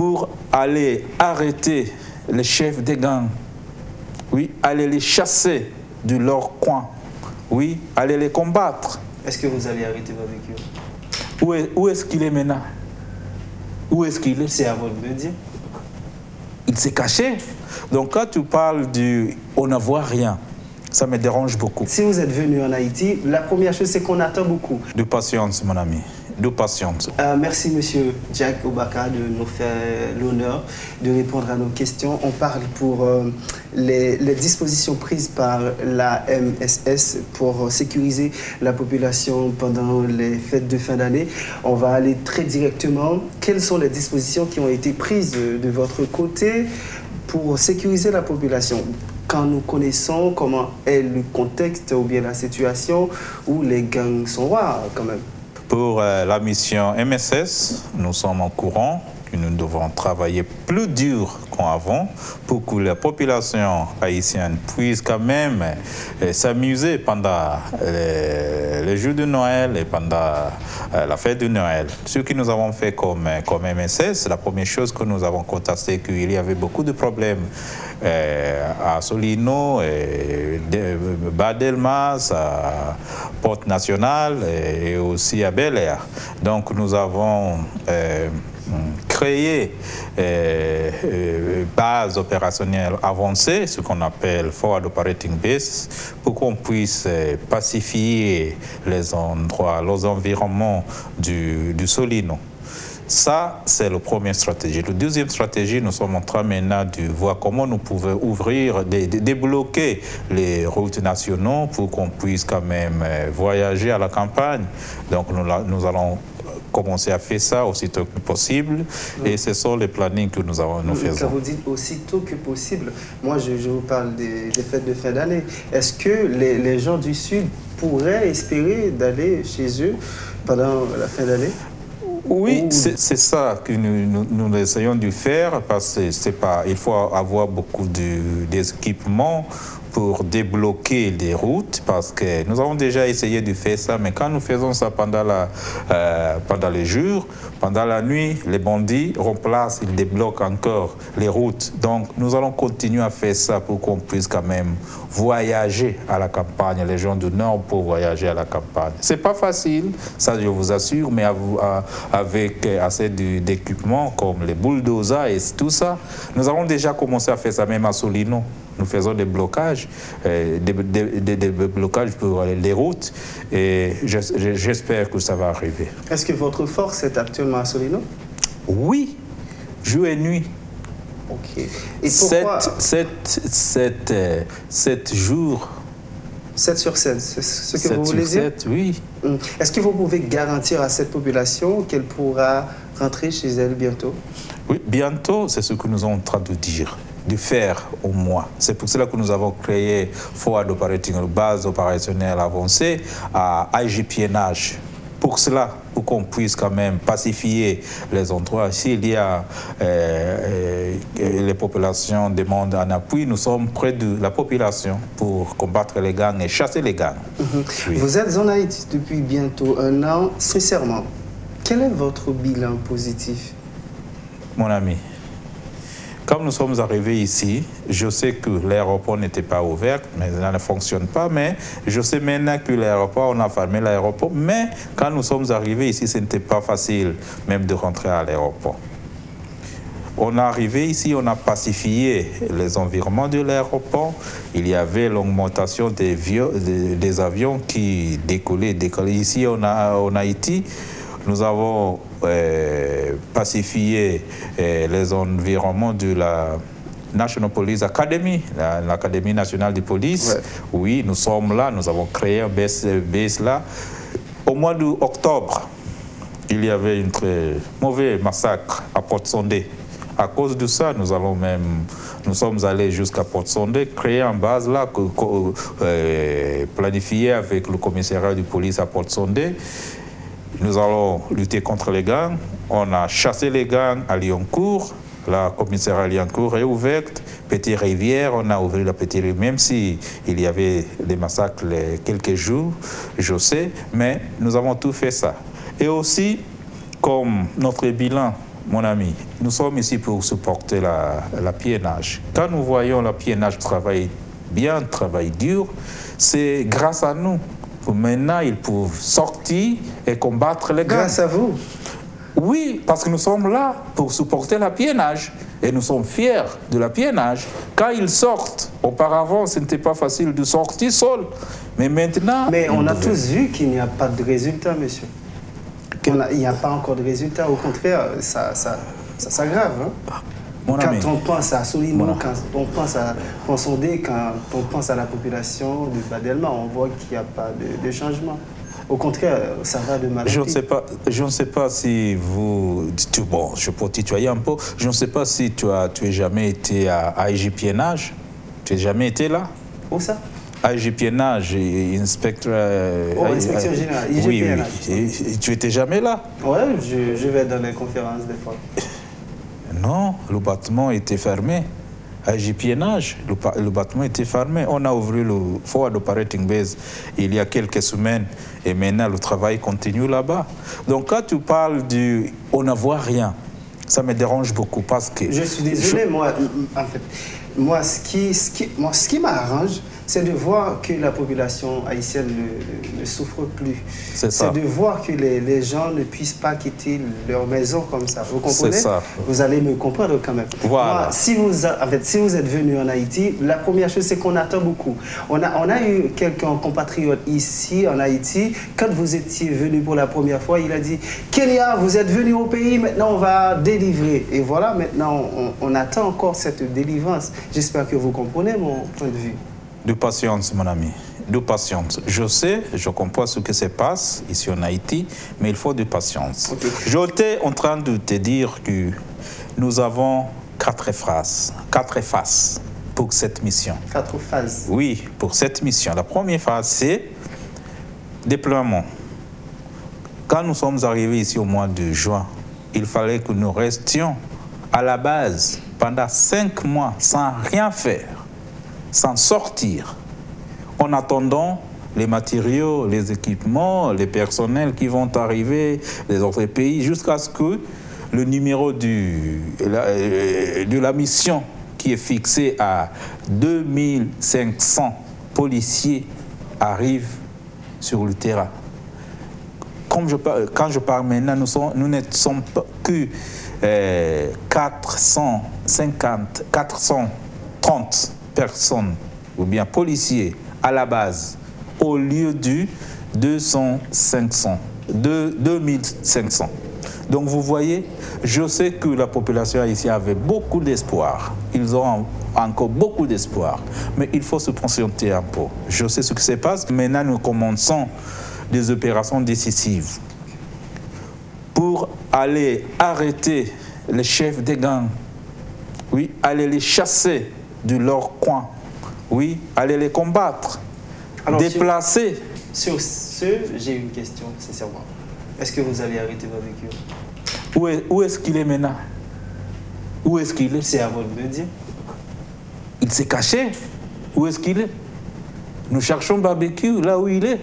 pour aller arrêter les chefs des gangs, oui, aller les chasser de leur coin, oui, aller les combattre. Est-ce que vous allez arrêter votre véhicule? Où est-ce qu'il est maintenant? Où est-ce qu'il est? C'est à vous de me dire. Il s'est caché. Donc quand tu parles du « on ne voit rien », ça me dérange beaucoup. Si vous êtes venu en Haïti, la première chose, c'est qu'on attend beaucoup. De patience, mon ami. De patience. Merci, monsieur Jack Obaka, de nous faire l'honneur de répondre à nos questions. On parle pour les dispositions prises par la MSS pour sécuriser la population pendant les fêtes de fin d'année. On va aller très directement. Quelles sont les dispositions qui ont été prises de votre côté pour sécuriser la population? Quand nous connaissons comment est le contexte ou bien la situation où les gangs sont rares quand même. Pour la mission MSS, nous sommes au courant que nous devons travailler plus dur qu'avant pour que la population haïtienne puisse quand même s'amuser pendant les jours de Noël et pendant la fête de Noël. Ce que nous avons fait comme MSS, la première chose que nous avons constaté, c'est qu'il y avait beaucoup de problèmes à Solino, Badelmas, à Porte-Nationale et aussi à Bel-Air. Donc nous avons créé base opérationnelle avancée, ce qu'on appelle Forward Operating Base, pour qu'on puisse pacifier les endroits, les environnements du Solino. Ça, c'est la première stratégie. La deuxième stratégie, nous sommes en train maintenant de voir comment nous pouvons ouvrir, débloquer les routes nationaux pour qu'on puisse quand même voyager à la campagne. Donc nous allons commencer à faire ça aussitôt que possible. Et ce sont les plannings que nous faisons. Quand vous dites aussitôt que possible, moi je vous parle des fêtes de fin d'année. Est-ce que les gens du Sud pourraient espérer d'aller chez eux pendant la fin d'année? Oui, c'est ça que nous essayons de faire parce que il faut avoir beaucoup d'équipements pour débloquer les routes parce que nous avons déjà essayé de faire ça, mais quand nous faisons ça pendant les jours, pendant la nuit, les bandits remplacent, ils débloquent encore les routes. Donc nous allons continuer à faire ça pour qu'on puisse quand même voyager à la campagne, les gens du Nord pour voyager à la campagne. C'est pas facile, ça je vous assure, mais avec assez d'équipements comme les bulldozers et tout ça, nous avons déjà commencé à faire ça même à Solino. Nous faisons des blocages, des blocages pour les routes et j'espère que ça va arriver. Est-ce que votre force est actuellement à Solino? Oui, jour et nuit. Ok. Et pourquoi 7 jours. 7 sur 7, c'est ce que vous voulez dire? 7, oui. Est-ce que vous pouvez garantir à cette population qu'elle pourra rentrer chez elle bientôt? Oui, bientôt, c'est ce que nous sommes en train de dire. De faire au moins. C'est pour cela que nous avons créé Forward Operating, base opérationnelle avancée à IGPNH. Pour cela, pour qu'on puisse quand même pacifier les endroits. S'il y a les populations demandent un appui, nous sommes près de la population pour combattre les gangs et chasser les gangs. Oui. Vous êtes en Haïti depuis bientôt 1 an. Sincèrement, quel est votre bilan positif? Mon ami, comme nous sommes arrivés ici, je sais que l'aéroport n'était pas ouvert, mais ça ne fonctionne pas. Mais je sais maintenant que l'aéroport, on a fermé l'aéroport. Mais quand nous sommes arrivés ici, ce n'était pas facile même de rentrer à l'aéroport. On est arrivé ici, on a pacifié les environnements de l'aéroport. Il y avait l'augmentation des avions qui décollaient. Ici, en Haïti, nous avons pacifié les environnements de la National Police Academy, l'Académie nationale de police. Ouais. Oui, nous sommes là, nous avons créé un base là. Au mois d'octobre, il y avait un très mauvais massacre à Porte-Sondé. À cause de ça, nous sommes allés jusqu'à Porte-Sondé, créer une base là, planifiée avec le commissariat de police à Porte-Sondé. Nous allons lutter contre les gangs. On a chassé les gangs à Lyoncourt. La commissariat à Lyoncourt est ouverte. Petite Rivière, on a ouvert la Petite Rivière, même s'il y avait des massacres quelques jours, je sais, mais nous avons tout fait ça. Et aussi, comme notre bilan mon ami, nous sommes ici pour supporter la PNH. Quand nous voyons la PNH travailler bien, travailler dur, c'est grâce à nous. Maintenant, ils peuvent sortir et combattre les gangs. Grâce à vous? Oui, parce que nous sommes là pour supporter la PNH. Et nous sommes fiers de la PNH. Quand ils sortent, auparavant, ce n'était pas facile de sortir seul. Mais maintenant... Mais on a tous vu qu'il n'y a pas de résultat, monsieur. Il n'y a pas encore de résultat. Au contraire, ça s'aggrave. Hein? Quand on pense à Solino, quand on pense à Ponsondé, quand on pense à la population de Badelma, on voit qu'il n'y a pas de changement. Au contraire, ça va de mal en pire. Je ne sais pas si vous... Bon, je peux tutoyer un peu. Je ne sais pas si tu es jamais été à IGPNH. Tu n'es jamais été là? Où ça? IGPNH, inspecteur... inspection générale, IGPNH. Oui, oui. Tu n'étais jamais là? Oui, je vais dans les conférences des fois. Non, le bâtiment était fermé. À IGPNH, le bâtiment était fermé. On a ouvert le Forward Operating Base il y a quelques semaines et maintenant le travail continue là-bas. Donc quand tu parles du « on ne voit rien », ça me dérange beaucoup parce que... Je suis désolé, moi, en fait, ce qui m'arrange, c'est de voir que la population haïtienne ne souffre plus. C'est ça. C'est de voir que les gens ne puissent pas quitter leur maison comme ça. Vous comprenez? C'est ça. Vous allez me comprendre quand même. Voilà. Moi, si vous êtes venu en Haïti, la première chose, c'est qu'on attend beaucoup. On a eu quelqu'un, compatriote ici en Haïti, quand vous étiez venu pour la première fois, il a dit « Kenya, vous êtes venu au pays, maintenant on va délivrer. » Et voilà, maintenant on attend encore cette délivrance. J'espère que vous comprenez mon point de vue. De patience, mon ami, de patience. Je sais, je comprends ce qui se passe ici en Haïti, mais il faut de patience. Okay. J'étais en train de te dire que nous avons 4 phases pour cette mission. 4 phases? Oui, pour cette mission. La première phase, c'est déploiement. Quand nous sommes arrivés ici au mois de juin, il fallait que nous restions à la base pendant 5 mois sans rien faire, sans sortir, en attendant les matériaux, les équipements, les personnels qui vont arriver des autres pays, jusqu'à ce que le numéro de la mission qui est fixé à 2500 policiers arrive sur le terrain. Quand je parle maintenant, nous ne sommes pas que 430 personnes ou bien policiers à la base au lieu du 2500. Donc vous voyez, je sais que la population haïtienne avait beaucoup d'espoir. Ils ont encore beaucoup d'espoir. Mais il faut se patienter un peu. Je sais ce qui se passe. Maintenant, nous commençons des opérations décisives pour aller arrêter les chefs des gangs. Oui, aller les chasser de leur coin. Oui, aller les combattre. Alors, déplacer. Sur ce, j'ai une question, sincèrement. Est-ce que vous allez arrêter Barbecue? Où est-ce qu'il est maintenant? Où est-ce qu'il est? C'est à vous de me dire. Il s'est caché. Où est-ce qu'il est? Nous cherchons Barbecue là où il est.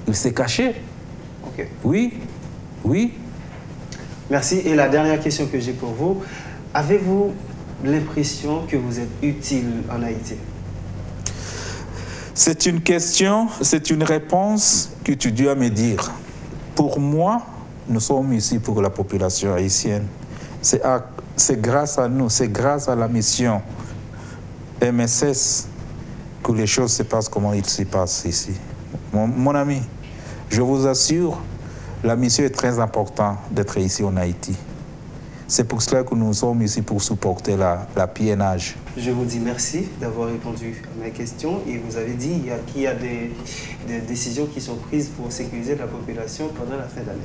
Il s'est caché. Ok. Oui, oui. Merci. Et la dernière question que j'ai pour vous, avez-vous l'impression que vous êtes utile en Haïti? C'est une question, c'est une réponse que tu dois me dire. Pour moi, nous sommes ici pour la population haïtienne. C'est grâce à nous, c'est grâce à la mission MSS que les choses se passent comme il se passe ici. Mon ami, je vous assure, la mission est très importante d'être ici en Haïti. C'est pour cela que nous sommes ici pour supporter la PNH. Je vous dis merci d'avoir répondu à mes questions et vous avez dit qu'il y a des décisions qui sont prises pour sécuriser la population pendant la fin d'année.